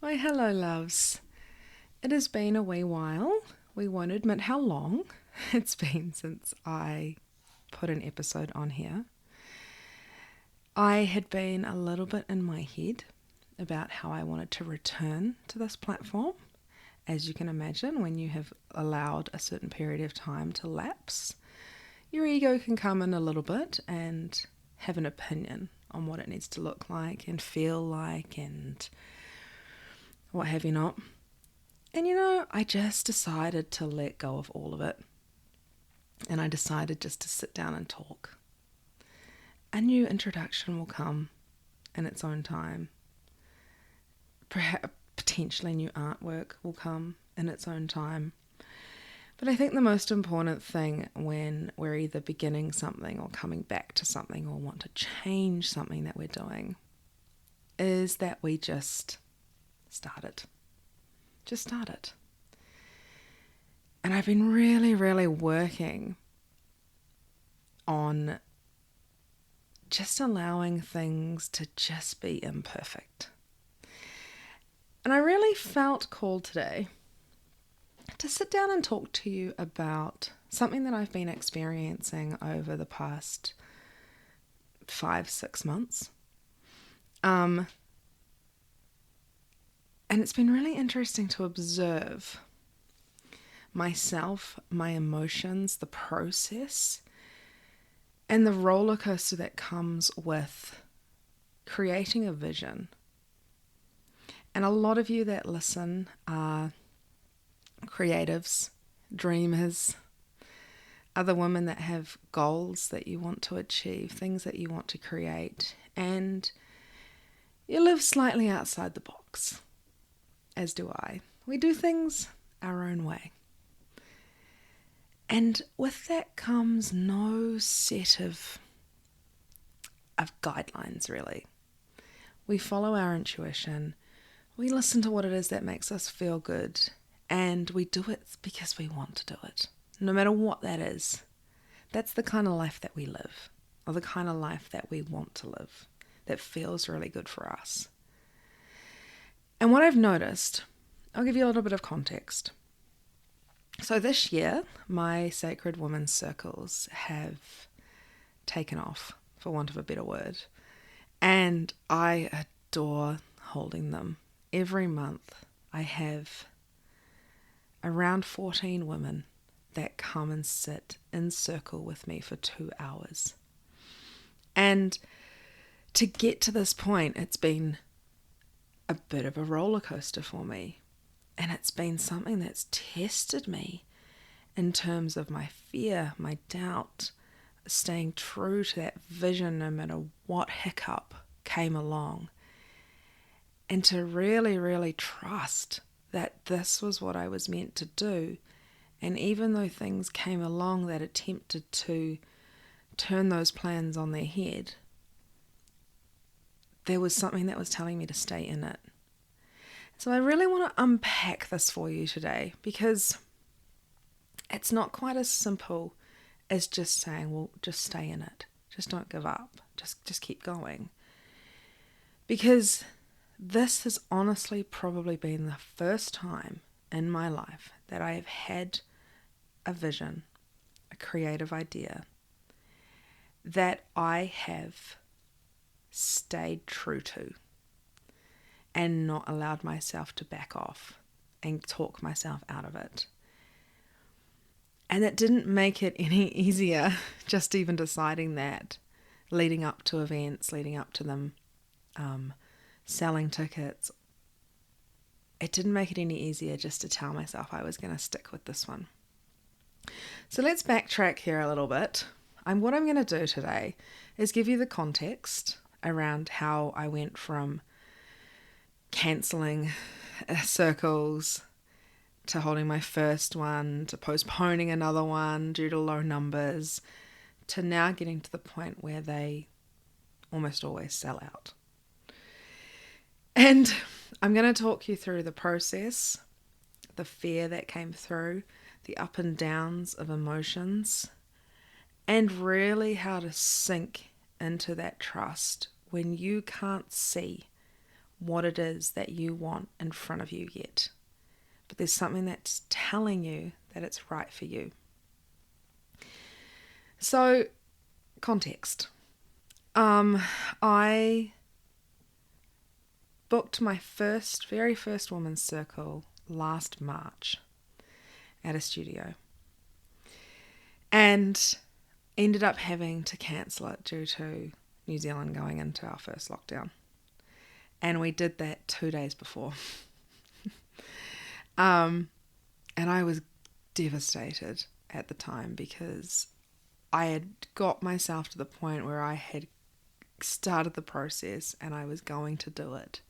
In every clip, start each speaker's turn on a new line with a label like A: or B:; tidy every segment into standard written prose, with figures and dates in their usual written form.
A: Why, hello, loves. It has been a wee while. We won't admit how long it's been since I put an episode on here. I had been a little bit in my head about how I wanted to return to this platform. As you can imagine, when you have allowed a certain period of time to lapse, your ego can come in a little bit and have an opinion on what it needs to look like and feel like and what have you not. And I just decided to let go of all of it. And I decided just to sit down and talk. A new introduction will come in its own time. Perhaps potentially new artwork will come in its own time. But I think the most important thing when we're either beginning something or coming back to something or want to change something that we're doing is that we just start it. Just start it. And I've been really working on just allowing things to just be imperfect. And I really felt called today to sit down and talk to you about something that I've been experiencing over the past 5-6 months. And it's been really interesting to observe myself, my emotions, the process, and the roller coaster that comes with creating a vision. And a lot of you that listen are creatives, dreamers, other women that have goals that you want to achieve, things that you want to create, and you live slightly outside the box, as do I. We do things our own way. And with that comes no set of guidelines, really. We follow our intuition. We listen to what it is that makes us feel good. And we do it because we want to do it. No matter what that is. That's the kind of life that we live. Or the kind of life that we want to live. That feels really good for us. And what I've noticed, I'll give you a little bit of context. So this year, my Sacred Women's Circles have taken off, for want of a better word. And I adore holding them. Every month, I have around 14 women that come and sit in circle with me for 2 hours. And to get to this point, it's been a bit of a roller coaster for me. And it's been something that's tested me in terms of my fear, my doubt, staying true to that vision no matter what hiccup came along. And to really trust that this was what I was meant to do. And even though things came along that attempted to turn those plans on their head, there was something that was telling me to stay in it. So I really want to unpack this for you today because it's not quite as simple as just saying, well, just stay in it. Just don't give up. Just keep going. Because this has honestly probably been the first time in my life that I have had a vision, a creative idea that I have stayed true to. And not allowed myself to back off and talk myself out of it. And it didn't make it any easier, just even deciding that, leading up to events, leading up to them, selling tickets. It didn't make it any easier just to tell myself I was going to stick with this one. So let's backtrack here a little bit. What I'm going to do today is give you the context around how I went from cancelling circles to holding my first one, to postponing another one due to low numbers, to now getting to the point where they almost always sell out. And I'm going to talk you through the process, the fear that came through, the up and downs of emotions, and really how to sink into that trust when you can't see what it is that you want in front of you yet. But there's something that's telling you that it's right for you. So, context. I booked my very first women's circle last March at a studio, and ended up having to cancel it due to New Zealand going into our first lockdown. And we did that 2 days before. And I was devastated at the time because I had got myself to the point where I had started the process and I was going to do it.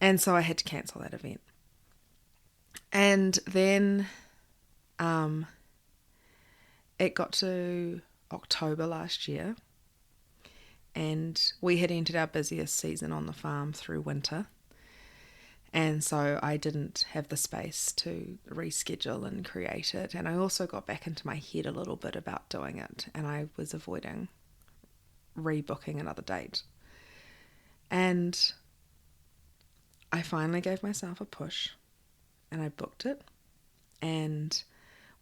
A: And so I had to cancel that event. And then it got to October last year, and we had entered our busiest season on the farm through winter. And so I didn't have the space to reschedule and create it. And I also got back into my head a little bit about doing it, and I was avoiding rebooking another date. And I finally gave myself a push, and I booked it, and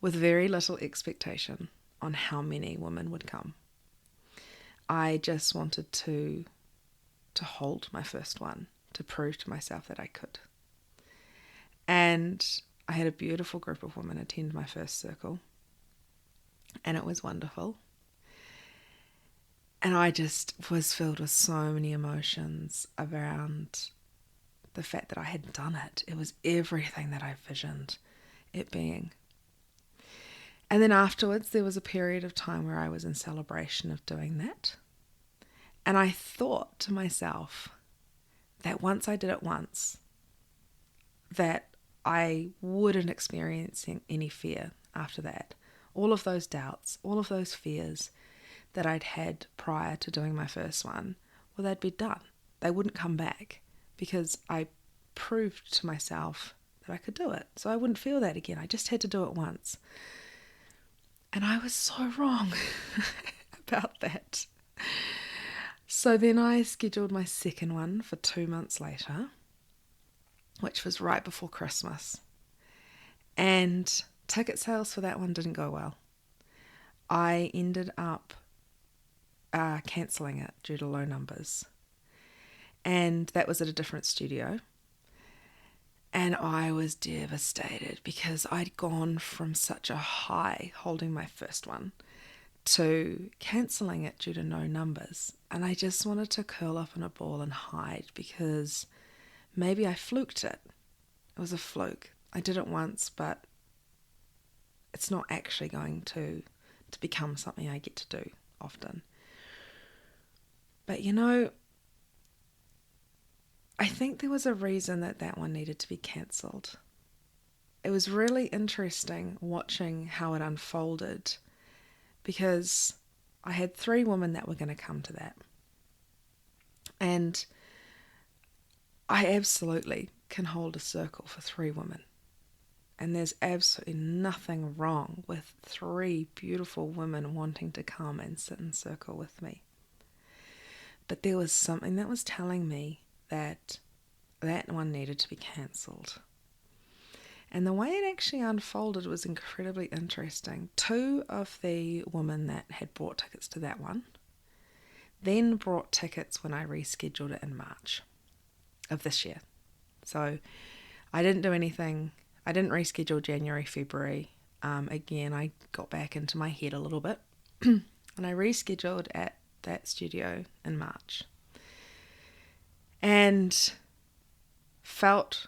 A: with very little expectation on how many women would come. I just wanted to hold my first one, to prove to myself that I could. And I had a beautiful group of women attend my first circle, and it was wonderful. And I just was filled with so many emotions around the fact that I had done it. It was everything that I visioned it being. And then afterwards, there was a period of time where I was in celebration of doing that. And I thought to myself that once I did it once, that I wouldn't experience any fear after that. All of those doubts, all of those fears that I'd had prior to doing my first one, well, they'd be done. They wouldn't come back because I proved to myself that I could do it. So I wouldn't feel that again. I just had to do it once. And I was so wrong about that. So then I scheduled my second one for 2 months later, which was right before Christmas. And ticket sales for that one didn't go well. I ended up cancelling it due to low numbers. And that was at a different studio. And I was devastated because I'd gone from such a high holding my first one to cancelling it due to no numbers. And I just wanted to curl up in a ball and hide because maybe I fluked it. It was a fluke. I did it once, but it's not actually going to become something I get to do often. But I think there was a reason that one needed to be cancelled. It was really interesting watching how it unfolded because I had 3 women that were going to come to that. And I absolutely can hold a circle for 3 women. And there's absolutely nothing wrong with 3 beautiful women wanting to come and sit in circle with me. But there was something that was telling me that one needed to be cancelled. And the way it actually unfolded was incredibly interesting. 2 of the women that had bought tickets to that one then brought tickets when I rescheduled it in March of this year. So I didn't do anything. I didn't reschedule January, February. Again, I got back into my head a little bit. And I rescheduled at that studio in March. And felt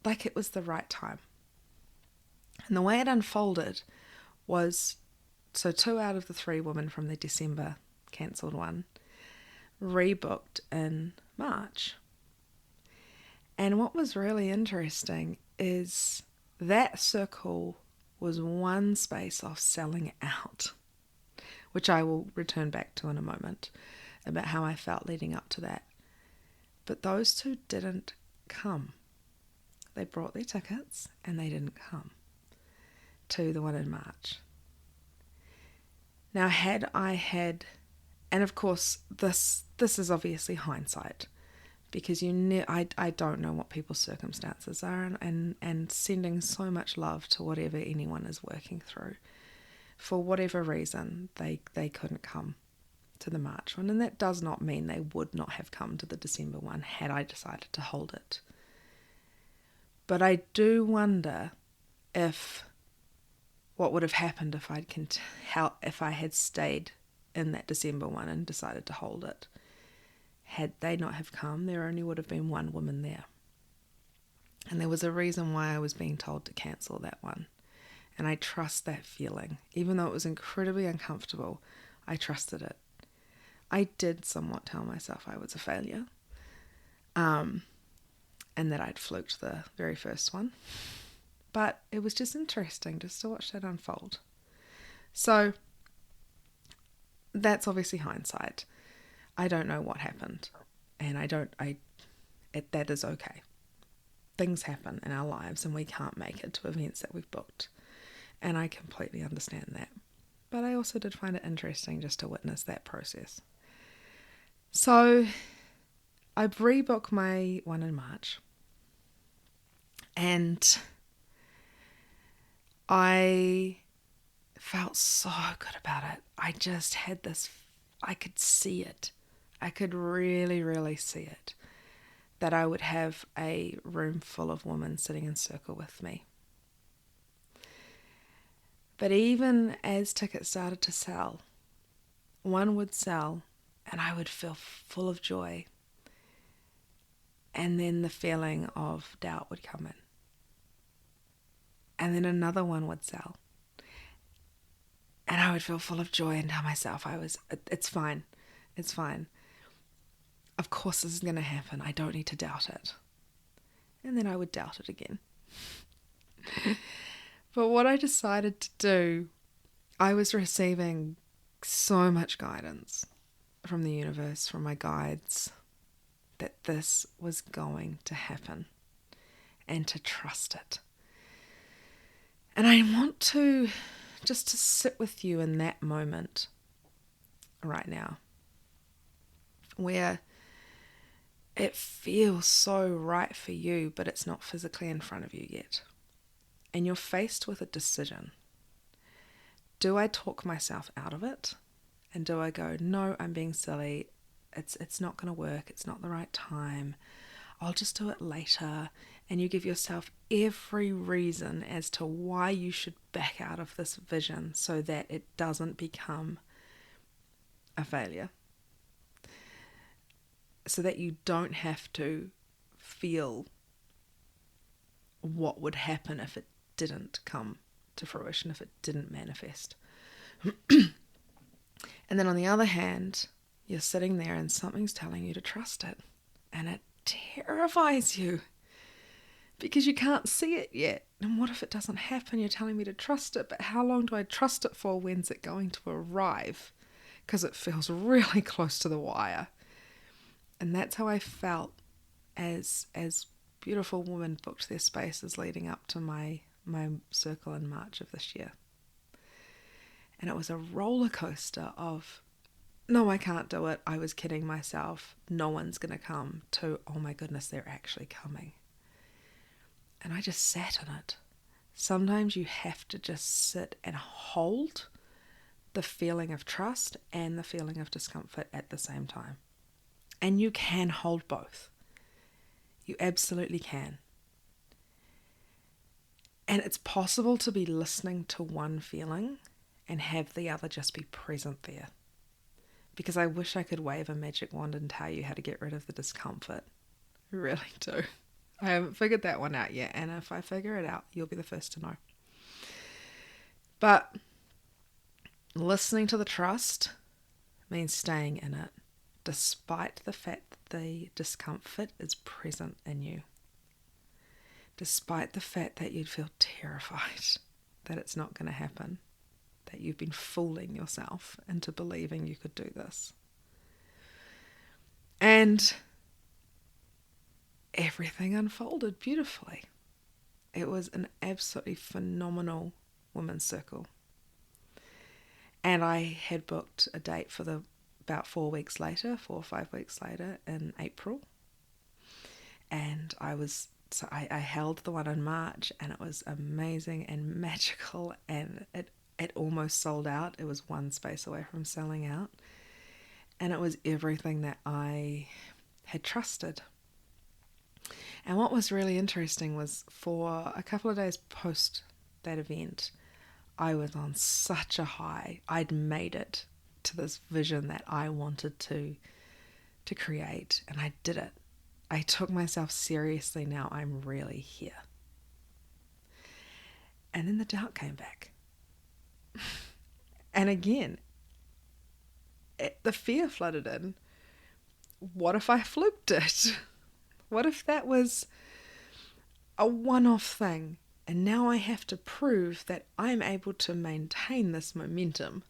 A: like it was the right time. And the way it unfolded was, so 2 out of the 3 women from the December cancelled one rebooked in March. And what was really interesting is that circle was one space off selling out, which I will return back to in a moment about how I felt leading up to that. But those 2 didn't come. They brought their tickets and they didn't come to the one in March. Now, had I had, and of course this is obviously hindsight, because I don't know what people's circumstances are, and sending so much love to whatever anyone is working through. For whatever reason, they couldn't come to the March one, and that does not mean they would not have come to the December one had I decided to hold it. But I do wonder if what would have happened if I had stayed in that December one and decided to hold it. Had they not have come, there only would have been one woman there. And there was a reason why I was being told to cancel that one. And I trust that feeling. Even though it was incredibly uncomfortable, I trusted it. I did somewhat tell myself I was a failure. And that I'd fluked the very first one. But it was just interesting just to watch that unfold. So that's obviously hindsight. I don't know what happened. And that is okay. Things happen in our lives and we can't make it to events that we've booked. And I completely understand that. But I also did find it interesting just to witness that process. So I rebooked my one in March. And I felt so good about it. I just had this, I could see it. I could really, really see it. That I would have a room full of women sitting in circle with me. But even as tickets started to sell, one would sell and I would feel full of joy. And then the feeling of doubt would come in. And then another one would sell. And I would feel full of joy and tell myself it's fine. It's fine. Of course this is going to happen. I don't need to doubt it. And then I would doubt it again. But what I decided to do, I was receiving so much guidance from the universe, from my guides, that this was going to happen and to trust it. And I want to just to sit with you in that moment right now where it feels so right for you, but it's not physically in front of you yet. And you're faced with a decision. Do I talk myself out of it? And do I go, no, I'm being silly. It's not going to work. It's not the right time. I'll just do it later. And you give yourself every reason as to why you should back out of this vision so that it doesn't become a failure. So that you don't have to feel what would happen if it didn't come to fruition, if it didn't manifest. And then on the other hand, you're sitting there and something's telling you to trust it. And it terrifies you because you can't see it yet. And what if it doesn't happen? You're telling me to trust it, but how long do I trust it for? When's it going to arrive? Because it feels really close to the wire. And that's how I felt as beautiful women booked their spaces leading up to my circle in March of this year. And it was a roller coaster of, no, I can't do it. I was kidding myself. No one's going to come, to, oh my goodness, they're actually coming. And I just sat in it. Sometimes you have to just sit and hold the feeling of trust and the feeling of discomfort at the same time. And you can hold both. You absolutely can. And it's possible to be listening to one feeling and have the other just be present there. Because I wish I could wave a magic wand and tell you how to get rid of the discomfort. I really do. I haven't figured that one out yet. And if I figure it out, you'll be the first to know. But listening to the trust means staying in it, despite the fact that the discomfort is present in you. Despite the fact that you'd feel terrified that it's not going to happen. That you've been fooling yourself into believing you could do this. And everything unfolded beautifully. It was an absolutely phenomenal women's circle. And I had booked a date for about 4 or 5 weeks later in April. And I held the one in March, and it was amazing and magical, and it almost sold out. It was one space away from selling out, and it was everything that I had trusted. And what was really interesting was, for a couple of days post that event, I was on such a high. I'd made it to this vision that I wanted to create, and I did it. I took myself seriously. Now I'm really here. And then the doubt came back. And again, the fear flooded in. What if I fluked it? What if that was a one-off thing, and now I have to prove that I'm able to maintain this momentum?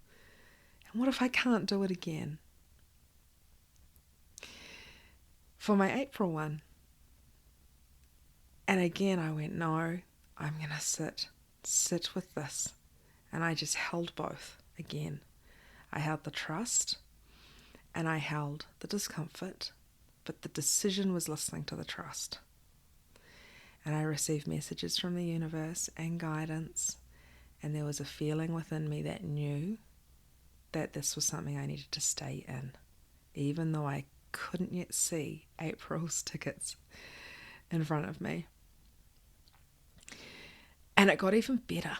A: And what if I can't do it again? For my April one. And again I went, no, I'm going to sit with this. And I just held both again. I held the trust and I held the discomfort, but the decision was listening to the trust. And I received messages from the universe and guidance, and there was a feeling within me that knew that this was something I needed to stay in, even though I couldn't yet see April's tickets in front of me. And it got even better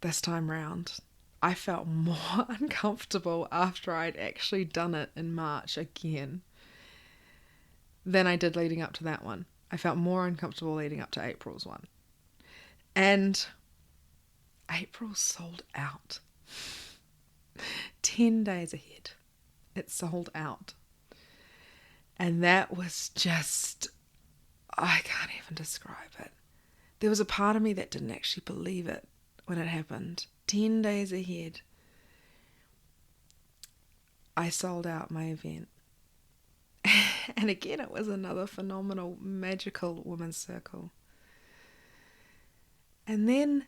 A: this time round. I felt more uncomfortable after I'd actually done it in March again than I did leading up to that one. I felt more uncomfortable leading up to April's one. And April sold out. 10 days ahead, it sold out. And that was just, I can't even describe it. There was a part of me that didn't actually believe it when it happened. 10 days ahead, I sold out my event. And again, it was another phenomenal, magical women's circle. And then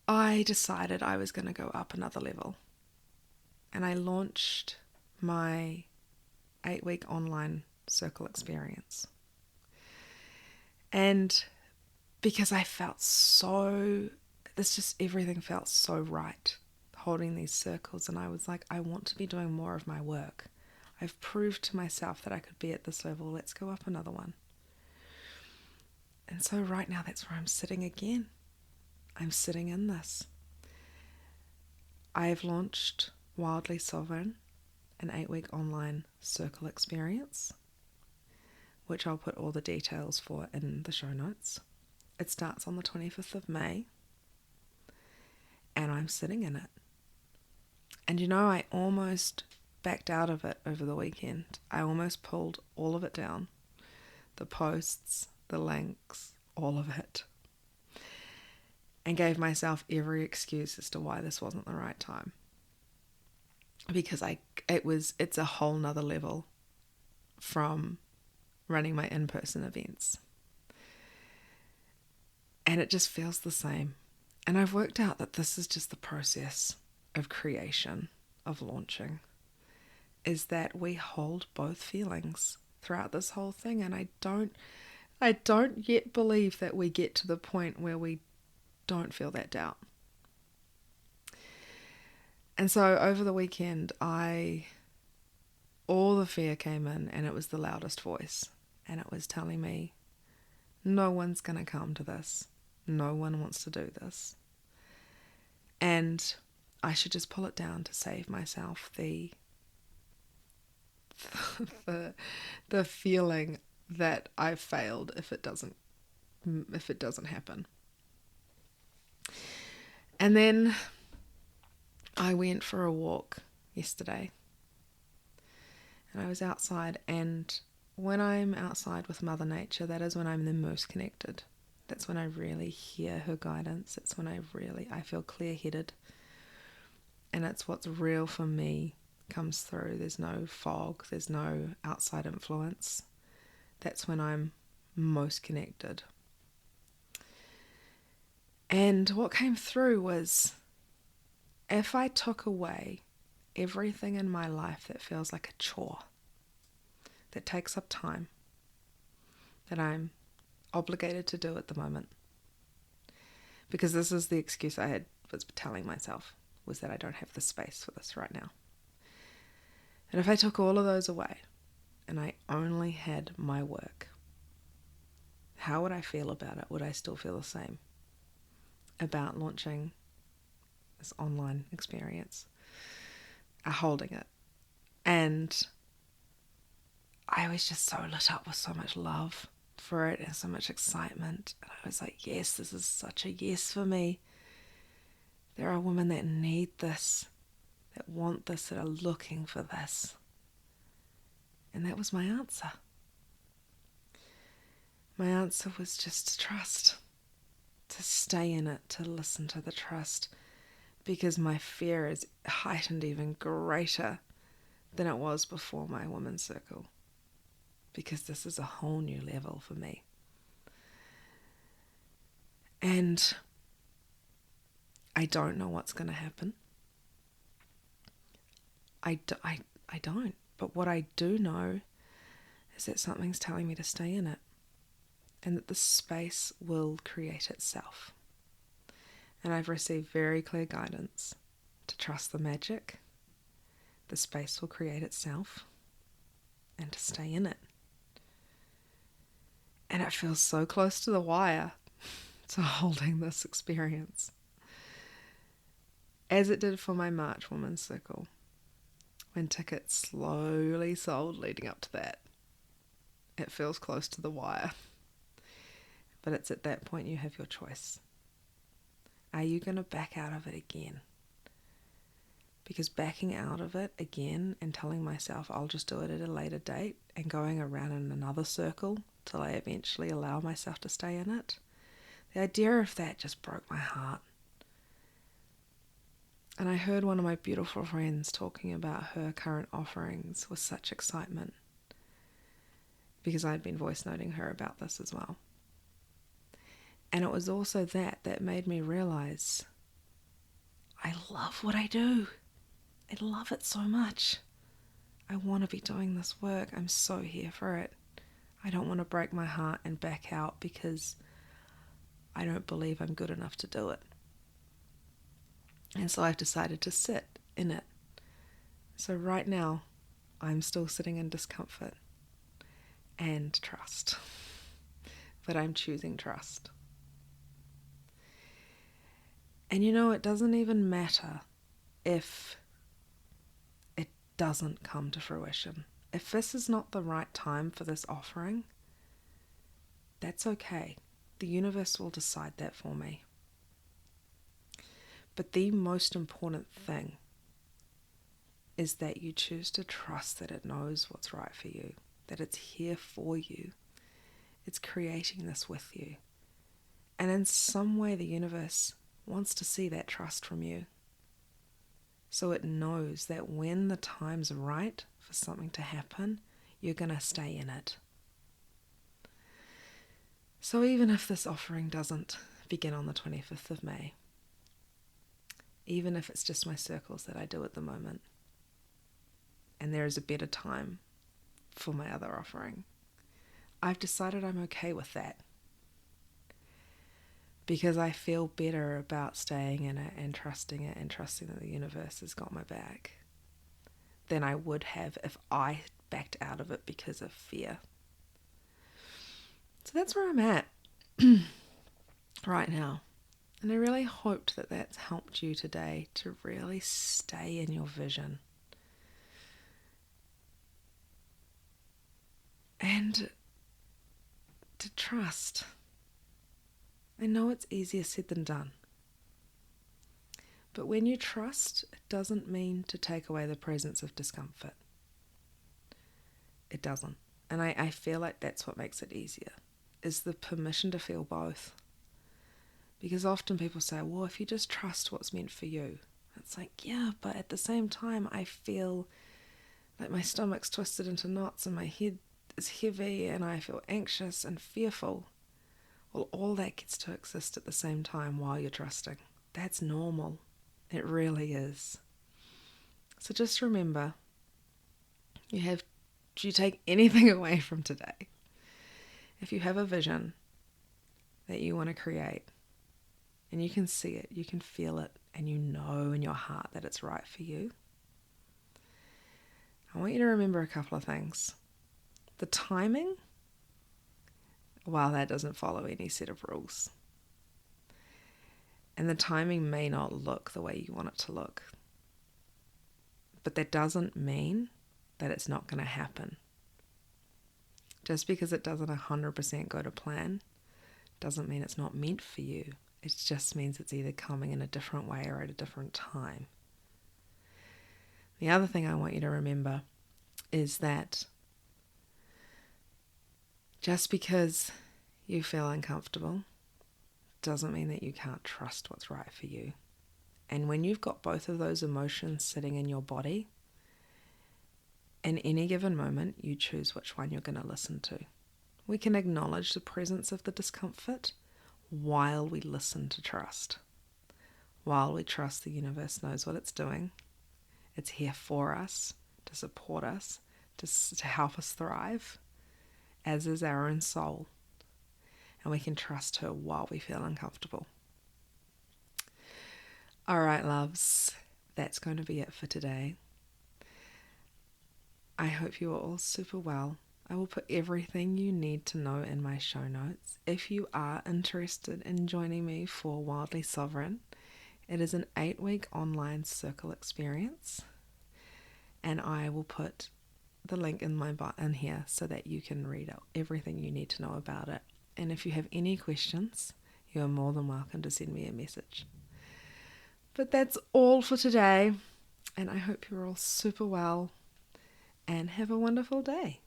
A: I decided I was going to go up another level. And I launched my 8-week online circle experience. And because I felt everything felt so right, holding these circles. And I was like, I want to be doing more of my work. I've proved to myself that I could be at this level. Let's go up another one. And so right now, that's where I'm sitting again. I'm sitting in this. I have launched Wildly Sovereign, an 8-week online circle experience, which I'll put all the details for in the show notes. It starts on the 25th of May, and I'm sitting in it. And I almost backed out of it over the weekend. I almost pulled all of it down. The posts, the links, all of it. And gave myself every excuse as to why this wasn't the right time. Because it's a whole nother level from running my in-person events. And it just feels the same. And I've worked out that this is just the process of creation, of launching, is that we hold both feelings throughout this whole thing. And I don't yet believe that we get to the point where we don't feel that doubt. And so over the weekend, all the fear came in, and it was the loudest voice. And it was telling me, no one's going to come to this. No one wants to do this. And I should just pull it down to save myself the feeling that I've failed if it doesn't happen. And then I went for a walk yesterday, and I was outside, and when I'm outside with Mother Nature, that is when I'm the most connected. That's when I really hear her guidance. It's when I feel clear-headed, and it's what's real for me comes through. There's no fog, there's no outside influence. That's when I'm most connected. And what came through was, if I took away everything in my life that feels like a chore, that takes up time, that I'm obligated to do at the moment. Because this is the excuse was telling myself, was that I don't have the space for this right now. And if I took all of those away and I only had my work, how would I feel about it? Would I still feel the same about launching this online experience, holding it? And I was just so lit up with so much love for it and so much excitement. And I was like, yes, this is such a yes for me. There are women that need this, that want this, that are looking for this. And that was my answer. My answer was just to trust, to stay in it, to listen to the trust, because my fear is heightened even greater than it was before my women's circle, because this is a whole new level for me. And I don't know what's going to happen. I don't. But what I do know is that something's telling me to stay in it, and that the space will create itself. And I've received very clear guidance to trust the magic. The space will create itself, and to stay in it. And it feels so close to the wire to holding this experience, as it did for my March Women's Circle, when tickets slowly sold leading up to that. It feels close to the wire. But it's at that point you have your choice. Are you going to back out of it again? Because backing out of it again and telling myself I'll just do it at a later date and going around in another circle till I eventually allow myself to stay in it, the idea of that just broke my heart. And I heard one of my beautiful friends talking about her current offerings with such excitement, because I'd been voice noting her about this as well. And it was also that made me realize I love what I do. I love it so much. I want to be doing this work. I'm so here for it. I don't want to break my heart and back out because I don't believe I'm good enough to do it. And so I've decided to sit in it. So right now, I'm still sitting in discomfort and trust. But I'm choosing trust. And it doesn't even matter if it doesn't come to fruition. If this is not the right time for this offering, that's okay. The universe will decide that for me. But the most important thing is that you choose to trust that it knows what's right for you, that it's here for you. It's creating this with you. And in some way, the universe wants to see that trust from you. So it knows that when the time's right for something to happen, you're going to stay in it. So even if this offering doesn't begin on the 25th of May, even if it's just my circles that I do at the moment, and there is a better time for my other offering, I've decided I'm okay with that, because I feel better about staying in it and trusting that the universe has got my back than I would have if I backed out of it because of fear. So that's where I'm at right now. And I really hoped that that's helped you today to really stay in your vision. And to trust. I know it's easier said than done. But when you trust, it doesn't mean to take away the presence of discomfort. It doesn't. And I feel like that's what makes it easier, is the permission to feel both. Because often people say, well, if you just trust what's meant for you. It's like, yeah, but at the same time, I feel like my stomach's twisted into knots and my head is heavy and I feel anxious and fearful. Well, all that gets to exist at the same time while you're trusting. That's normal. It really is. So just remember, you have Do you take anything away from today? If you have a vision that you want to create, and you can see it, you can feel it, and you know in your heart that it's right for you, I want you to remember a couple of things. The timing, well, that doesn't follow any set of rules. And the timing may not look the way you want it to look. But that doesn't mean that it's not going to happen. Just because it doesn't 100% go to plan doesn't mean it's not meant for you. It just means it's either coming in a different way or at a different time. The other thing I want you to remember is that just because you feel uncomfortable doesn't mean that you can't trust what's right for you. And when you've got both of those emotions sitting in your body, in any given moment, you choose which one you're going to listen to. We can acknowledge the presence of the discomfort while we listen to trust. While we trust the universe knows what it's doing. It's here for us, to support us, to help us thrive, as is our own soul. And we can trust her while we feel uncomfortable. All right, loves, that's going to be it for today. I hope you are all super well. I will put everything you need to know in my show notes. If you are interested in joining me for Wildly Sovereign, it is an 8-week online circle experience, and I will put the link in here so that you can read out everything you need to know about it. And if you have any questions, you are more than welcome to send me a message. But that's all for today, and I hope you're all super well and have a wonderful day.